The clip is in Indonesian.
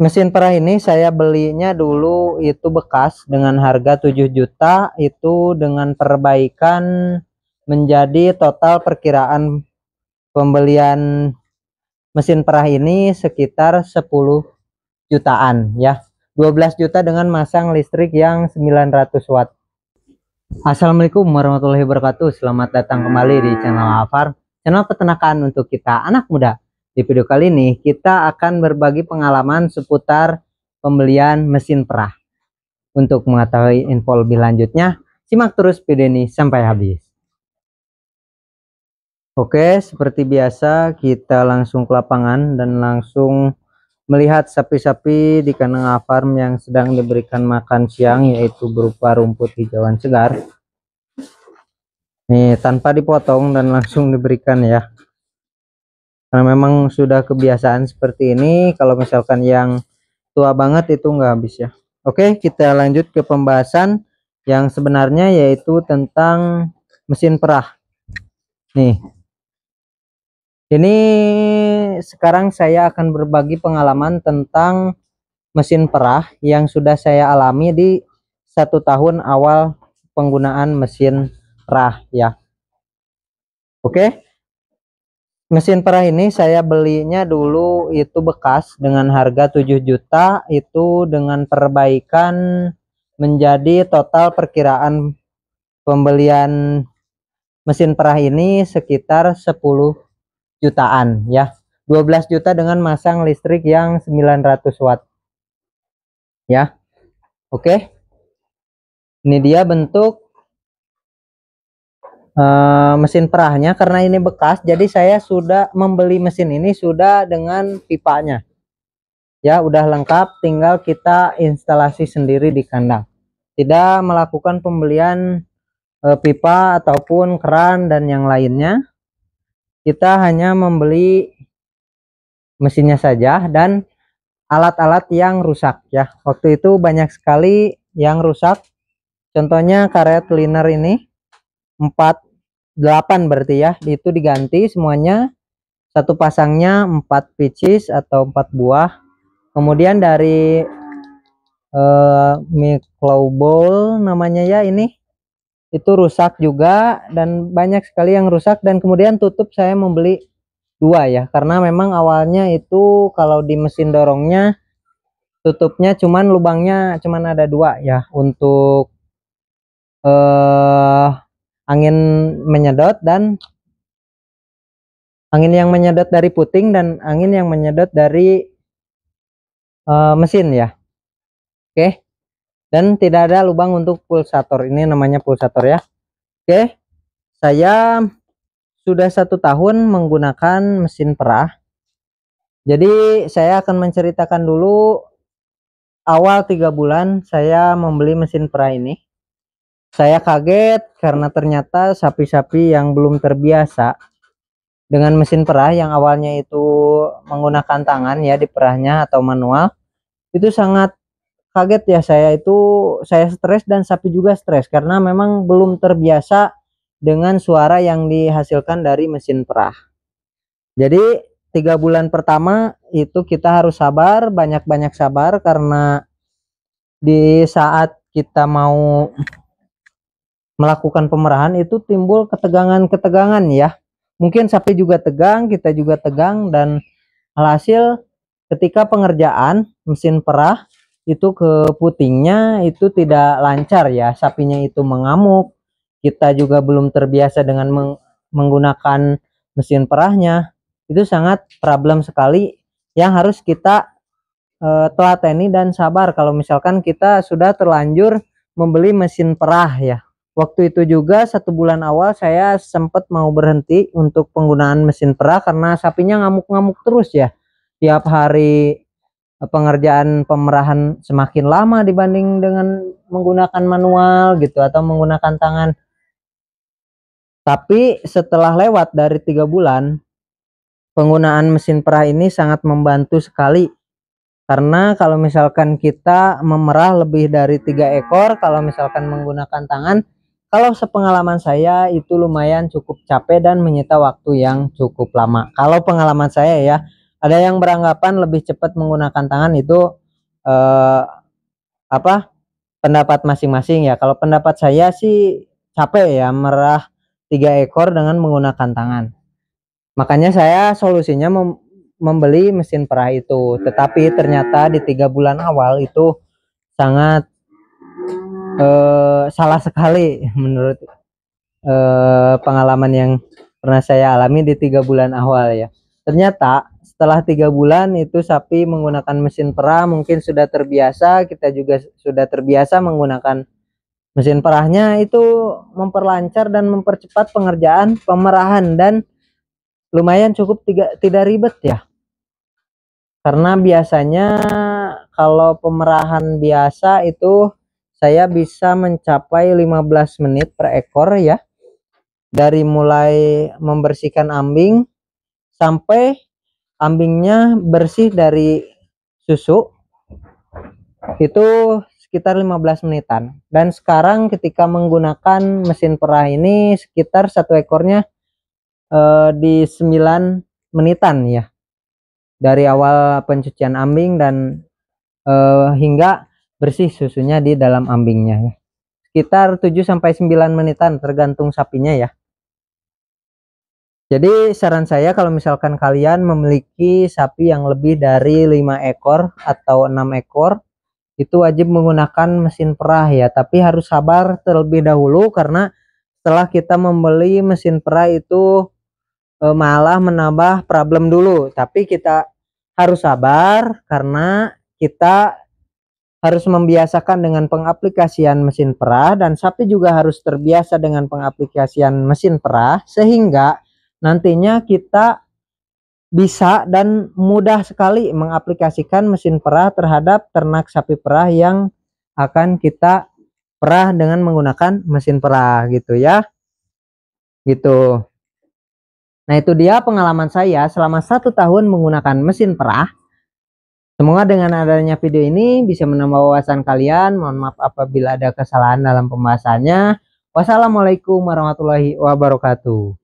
Mesin perah ini saya belinya dulu itu bekas dengan harga 7 juta, itu dengan perbaikan menjadi total perkiraan pembelian mesin perah ini sekitar 10 jutaan ya. 12 juta dengan masang listrik yang 900 watt. Assalamualaikum warahmatullahi wabarakatuh. Selamat datang kembali di channel Alfarm, channel peternakan untuk kita anak muda. Di video kali ini kita akan berbagi pengalaman seputar pembelian mesin perah. Untuk mengetahui info lebih lanjutnya, simak terus video ini sampai habis. Oke, seperti biasa kita langsung ke lapangan dan langsung melihat sapi-sapi di kandang Alfarm yang sedang diberikan makan siang, yaitu berupa rumput hijauan segar. Nih, tanpa dipotong dan langsung diberikan ya. Karena memang sudah kebiasaan seperti ini. Kalau misalkan yang tua banget itu nggak habis ya. Oke, kita lanjut ke pembahasan yang sebenarnya, yaitu tentang mesin perah. Nih, ini sekarang saya akan berbagi pengalaman tentang mesin perah yang sudah saya alami di 1 tahun awal penggunaan mesin perah ya. Oke, mesin perah ini saya belinya dulu itu bekas dengan harga 7 juta, itu dengan perbaikan menjadi total perkiraan pembelian mesin perah ini sekitar 10 jutaan ya. 12 juta dengan masang listrik yang 900 watt ya. Oke, ini dia bentuk mesin perahnya. Karena ini bekas, jadi saya sudah membeli mesin ini sudah dengan pipanya ya, udah lengkap, tinggal kita instalasi sendiri di kandang, tidak melakukan pembelian pipa ataupun keran dan yang lainnya. Kita hanya membeli mesinnya saja dan alat-alat yang rusak ya. Waktu itu banyak sekali yang rusak, contohnya karet cleaner ini 8 berarti ya, itu diganti semuanya, satu pasangnya 4 pieces atau 4 buah. Kemudian dari micro bowl namanya ya, ini itu rusak juga dan banyak sekali yang rusak. Dan kemudian tutup saya membeli 2 ya, karena memang awalnya itu kalau di mesin dorongnya tutupnya cuman lubangnya cuman ada 2 ya, untuk angin menyedot dan angin yang menyedot dari puting dan angin yang menyedot dari mesin ya. Oke, dan tidak ada lubang untuk pulsator, ini namanya pulsator ya. Oke, saya sudah 1 tahun menggunakan mesin perah, jadi saya akan menceritakan dulu awal 3 bulan saya membeli mesin perah ini. Saya kaget karena ternyata sapi-sapi yang belum terbiasa dengan mesin perah, yang awalnya itu menggunakan tangan ya di perahnya atau manual, itu sangat kaget ya. Saya stres dan sapi juga stres karena memang belum terbiasa dengan suara yang dihasilkan dari mesin perah. Jadi 3 bulan pertama itu kita harus sabar, banyak-banyak sabar, karena di saat kita mau melakukan pemerahan itu timbul ketegangan-ketegangan ya. Mungkin sapi juga tegang, kita juga tegang, dan alhasil ketika pengerjaan mesin perah itu ke putingnya itu tidak lancar ya, sapinya itu mengamuk, kita juga belum terbiasa dengan menggunakan mesin perahnya. Itu sangat problem sekali yang harus kita telateni dan sabar kalau misalkan kita sudah terlanjur membeli mesin perah ya. Waktu itu juga 1 bulan awal saya sempat mau berhenti untuk penggunaan mesin perah karena sapinya ngamuk-ngamuk terus ya. Tiap hari pengerjaan pemerahan semakin lama dibanding dengan menggunakan manual gitu atau menggunakan tangan. Tapi setelah lewat dari 3 bulan, penggunaan mesin perah ini sangat membantu sekali. Karena kalau misalkan kita memerah lebih dari 3 ekor, kalau misalkan menggunakan tangan, kalau sepengalaman saya itu lumayan cukup capek dan menyita waktu yang cukup lama. Kalau pengalaman saya ya, Ada yang beranggapan lebih cepat menggunakan tangan itu pendapat masing-masing ya. Kalau pendapat saya sih capek ya merah 3 ekor dengan menggunakan tangan. Makanya saya solusinya membeli mesin perah itu. Tetapi ternyata di 3 bulan awal itu sangat salah sekali menurut pengalaman yang pernah saya alami di 3 bulan awal ya. Ternyata setelah 3 bulan itu sapi menggunakan mesin perah mungkin sudah terbiasa, kita juga sudah terbiasa menggunakan mesin perahnya, itu memperlancar dan mempercepat pengerjaan pemerahan dan lumayan cukup tidak ribet ya. Karena biasanya kalau pemerahan biasa itu saya bisa mencapai 15 menit per ekor ya. Dari mulai membersihkan ambing sampai ambingnya bersih dari susu itu sekitar 15 menitan. Dan sekarang ketika menggunakan mesin perah ini sekitar 1 ekornya di 9 menitan ya. Dari awal pencucian ambing dan hingga bersih susunya di dalam ambingnya ya. Sekitar 7-9 menitan tergantung sapinya ya. Jadi saran saya kalau misalkan kalian memiliki sapi yang lebih dari 5 ekor atau 6 ekor, itu wajib menggunakan mesin perah ya. Tapi harus sabar terlebih dahulu karena setelah kita membeli mesin perah itu malah menambah problem dulu. Tapi kita harus sabar karena kita harus membiasakan dengan pengaplikasian mesin perah, dan sapi juga harus terbiasa dengan pengaplikasian mesin perah sehingga nantinya kita bisa dan mudah sekali mengaplikasikan mesin perah terhadap ternak sapi perah yang akan kita perah dengan menggunakan mesin perah gitu ya. Gitu. Nah, itu dia pengalaman saya selama 1 tahun menggunakan mesin perah. Semoga dengan adanya video ini bisa menambah wawasan kalian. Mohon maaf apabila ada kesalahan dalam pembahasannya. Wassalamualaikum warahmatullahi wabarakatuh.